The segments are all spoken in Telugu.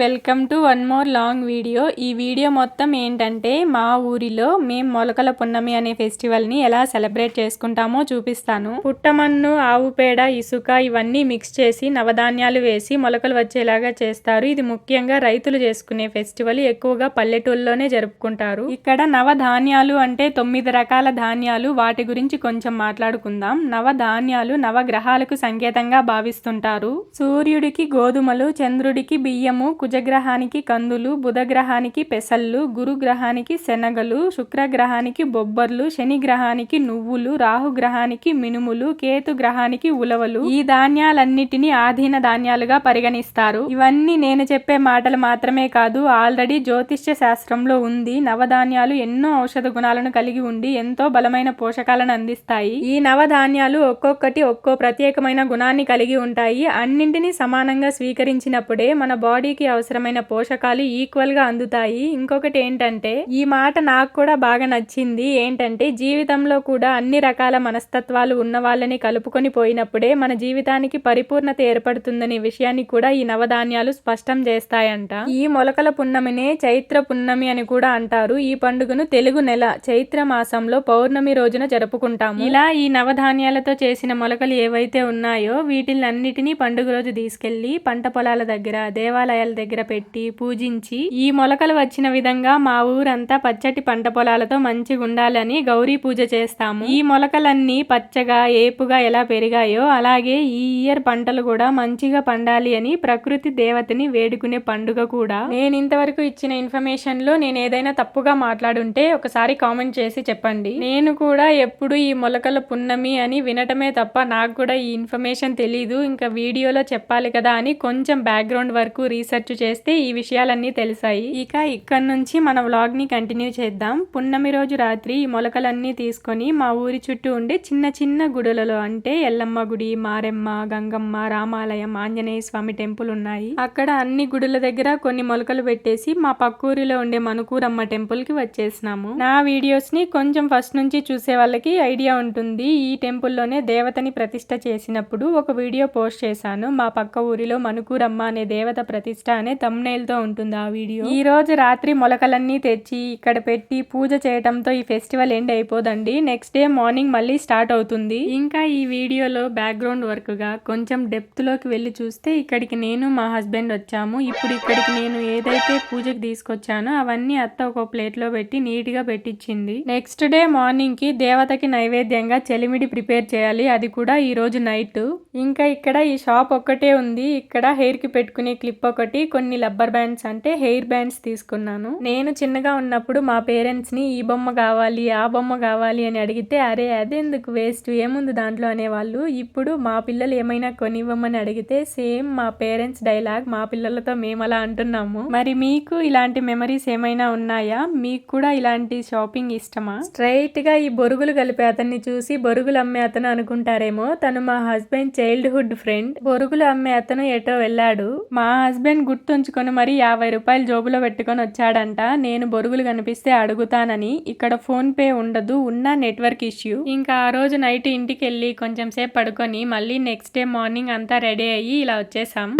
Welcome to one more long video. ఈ వీడియో మొత్తం ఏంటంటే మా ఊరిలో మేము మొలకల పున్నమి అనే ఫెస్టివల్ని ఎలా సెలబ్రేట్ చేసుకుంటామో చూపిస్తాను. పుట్టమన్ను, ఆవు పేడ, ఇసుక ఇవన్నీ మిక్స్ చేసి నవధాన్యాలు వేసి మొలకలు వచ్చేలాగా చేస్తారు. ఇది ముఖ్యంగా రైతులు చేసుకునే ఫెస్టివల్. ఎక్కువగా పల్లెటూళ్ళలోనే జరుపుకుంటారు. ఇక్కడ నవధాన్యాలు అంటే 9 రకాల ధాన్యాలు. వాటి గురించి కొంచెం మాట్లాడుకుందాం. నవధాన్యాలు నవగ్రహాలకు సంకేతంగా భావిస్తుంటారు. సూర్యుడికి గోధుమలు, చంద్రుడికి బియ్యము, కుజగ్రహానికి కందులు, బుధగ్రహానికి పెసళ్ళు, గురుగ్రహానికి శనగలు, శుక్రగ్రహానికి బొబ్బర్లు, శని గ్రహానికి నువ్వులు, రాహుగ్రహానికి మినుములు, కేతు గ్రహానికి ఉలవలు. ఈ ధాన్యాలన్నిటినీ ఆధీన ధాన్యాలుగా పరిగణిస్తారు. ఇవన్నీ నేను చెప్పే మాటలు మాత్రమే కాదు, ఆల్రెడీ జ్యోతిష్య శాస్త్రంలో ఉంది. నవధాన్యాలు ఎన్నో ఔషధ గుణాలను కలిగి ఉండి ఎంతో బలమైన పోషకాలను అందిస్తాయి. ఈ నవధాన్యాలు ఒక్కొక్కటి ఒక్కో ప్రత్యేకమైన గుణాన్ని కలిగి ఉంటాయి. అన్నింటినీ సమానంగా స్వీకరించినప్పుడే మన బాడీకి అవసరమైన పోషకాలు ఈక్వల్ గా అందుతాయి. ఇంకొకటి ఏంటంటే, ఈ మాట నాకు కూడా బాగా నచ్చింది. ఏంటంటే, జీవితంలో కూడా అన్ని రకాల మనస్తత్వాలు ఉన్న వాళ్ళని కలుపుకొని పోయినప్పుడే మన జీవితానికి పరిపూర్ణత ఏర్పడుతుందనే విషయాన్ని కూడా ఈ నవధాన్యాలు స్పష్టం చేస్తాయంట. ఈ మొలకల పున్నమినే చైత్ర పున్నమి అని కూడా అంటారు. ఈ పండుగను తెలుగు నెల చైత్ర మాసంలో పౌర్ణమి రోజున జరుపుకుంటాము. ఇలా ఈ నవధాన్యాలతో చేసిన మొలకలు ఏవైతే ఉన్నాయో వీటిలన్నిటినీ పండుగ రోజు తీసుకెళ్లి పంట పొలాల దగ్గర, దేవాలయాల దగ్గర పెట్టి పూజించి, ఈ మొలకలు వచ్చిన విధంగా మా ఊరంతా పచ్చటి పంట పొలాలతో మంచిగా ఉండాలని గౌరీ పూజ చేస్తాము. ఈ మొలకలన్నీ పచ్చగా ఏపుగా ఎలా పెరిగాయో అలాగే ఈ ఇయర్ పంటలు కూడా మంచిగా పండాలి అని ప్రకృతి దేవతని వేడుకునే పండుగ కూడా. నేను ఇంతవరకు ఇచ్చిన ఇన్ఫర్మేషన్ లో నేను ఏదైనా తప్పుగా మాట్లాడుంటే ఒకసారి కామెంట్ చేసి చెప్పండి. నేను కూడా ఎప్పుడు ఈ మొలకల పున్నమి అని వినటమే తప్ప నాకు కూడా ఈ ఇన్ఫర్మేషన్ తెలీదు. ఇంకా వీడియోలో చెప్పాలి కదా అని కొంచెం బ్యాక్గ్రౌండ్ వరకు రీసెర్చ్ చేస్తే ఈ విషయాలన్నీ తెలిసాయి. ఇక ఇక్కడ నుంచి మన వ్లాగ్ ని కంటిన్యూ చేద్దాం. పున్నమి రోజు రాత్రి ఈ మొలకలన్నీ తీసుకొని మా ఊరి చుట్టూ ఉండే చిన్న చిన్న గుడులలో, అంటే ఎల్లమ్మ గుడి, మారెమ్మ, గంగమ్మ, రామాలయం, ఆంజనేయ స్వామి టెంపుల్ ఉన్నాయి. అక్కడ అన్ని గుడుల దగ్గర కొన్ని మొలకలు పెట్టేసి మా పక్కూరిలో ఉండే మనుకూరమ్మ టెంపుల్ కి వచ్చేసినాము. నా వీడియోస్ ని కొంచెం ఫస్ట్ నుంచి చూసే వాళ్ళకి ఐడియా ఉంటుంది. ఈ టెంపుల్ లోనే దేవతని ప్రతిష్ఠ చేసినప్పుడు ఒక వీడియో పోస్ట్ చేశాను. మా పక్క ఊరిలో మనుకూరమ్మ అనే దేవత ప్రతిష్ఠ అనే థంబ్నెయిల్ తో ఉంటుంది ఆ వీడియో. ఈ రోజు రాత్రి మొలకలన్నీ తెచ్చి ఇక్కడ పెట్టి పూజ చేయటంతో ఈ ఫెస్టివల్ ఎండ్ అయిపోదండి. నెక్స్ట్ డే మార్నింగ్ మళ్ళీ స్టార్ట్ అవుతుంది. ఇంకా ఈ వీడియోలో బ్యాక్గ్రౌండ్ వర్క్ గా కొంచెం డెప్త్ లోకి వెళ్ళి చూస్తే ఇక్కడికి నేను మా హస్బెండ్ వచ్చాము. ఇప్పుడు ఇక్కడికి నేను ఏదైతే పూజకు తీసుకొచ్చానో అవన్నీ అత్త ఒక ప్లేట్ లో పెట్టి నీట్ గా పెట్టించింది. నెక్స్ట్ డే మార్నింగ్ కి దేవతకి నైవేద్యంగా చెలిమిడి ప్రిపేర్ చేయాలి. అది కూడా ఈ రోజు నైట్. ఇంకా ఇక్కడ ఈ షాప్ ఒక్కటే ఉంది. ఇక్కడ హెయిర్ కి పెట్టుకునే క్లిప్ ఒకటి, కొన్ని రబ్బర్ బ్యాండ్స్ అంటే హెయిర్ బ్యాండ్స్ తీసుకున్నాను. నేను చిన్నగా ఉన్నప్పుడు మా పేరెంట్స్ ని ఈ బొమ్మ కావాలి, ఆ బొమ్మ కావాలి అని అడిగితే అరే అదెందుకు వేస్ట్, ఏముంది దాంట్లో అనేవాళ్ళు. ఇప్పుడు మా పిల్లలు ఏమైనా కొనివ్వమని అడిగితే సేమ్ మా పేరెంట్స్ డైలాగ్ మా పిల్లలతో మేము అలా అంటున్నాము. మరి మీకు ఇలాంటి మెమరీస్ ఏమైనా ఉన్నాయా? మీకు కూడా ఇలాంటి షాపింగ్ ఇష్టమా? స్ట్రైట్ గా ఈ బొరుగులు కలిపే అతన్ని చూసి బొరుగులు అమ్మే అతను అనుకుంటారేమో, తను మా హస్బెండ్ చైల్డ్హుడ్ ఫ్రెండ్. బొరుగులు అమ్మే అతను ఎటో వెళ్ళాడు. మా హస్బెండ్ గుర్తుంచుకొని మరి 50 రూపాయలు జోబులో పెట్టుకొని వచ్చాడంట. నేను బొరుగులు కనిపిస్తే అడుగుతానని. ఇక్కడ ఫోన్ పే ఉండదు, ఉన్న నెట్వర్క్ ఇష్యూ. ఇంకా ఆ రోజు నైట్ ఇంటికి వెళ్ళి కొంచెం సేపు పడుకొని మళ్ళీ నెక్స్ట్ డే మార్నింగ్ అంతా రెడీ అయ్యి ఇలా వచ్చేసాం.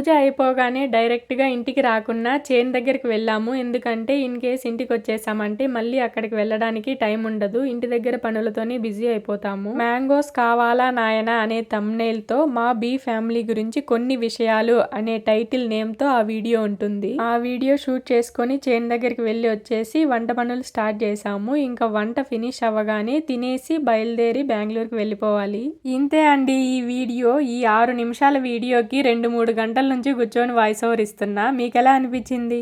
పూజ అయిపోగానే డైరెక్ట్గా ఇంటికి రాకుండా చేను దగ్గరికి వెళ్ళాము. ఎందుకంటే ఇన్ కేస్ ఇంటికి వచ్చేసామంటే మళ్ళీ అక్కడికి వెళ్ళడానికి టైం ఉండదు. ఇంటి దగ్గర పనులతోనే బిజీ అయిపోతాము. మ్యాంగోస్ కావాలా నాయనా అనే థంబ్నెయిల్ తో మా బీ ఫ్యామిలీ గురించి కొన్ని విషయాలు అనే టైటిల్ నేమ్ తో ఆ వీడియో ఉంటుంది. ఆ వీడియో షూట్ చేసుకొని చేను దగ్గరికి వెళ్ళి వచ్చేసి వంట పనులు స్టార్ట్ చేసాము. ఇంకా వంట ఫినిష్ అవ్వగానే తినేసి బయలుదేరి బెంగళూరుకి వెళ్ళిపోవాలి. ఇంతే అండి ఈ వీడియో. ఈ 6 నిమిషాల వీడియోకి 2-3 గంటల నుంచి కూర్చొని వాయిస్ ఓవర్ ఇస్తున్నా. మీకు ఎలా అనిపించింది?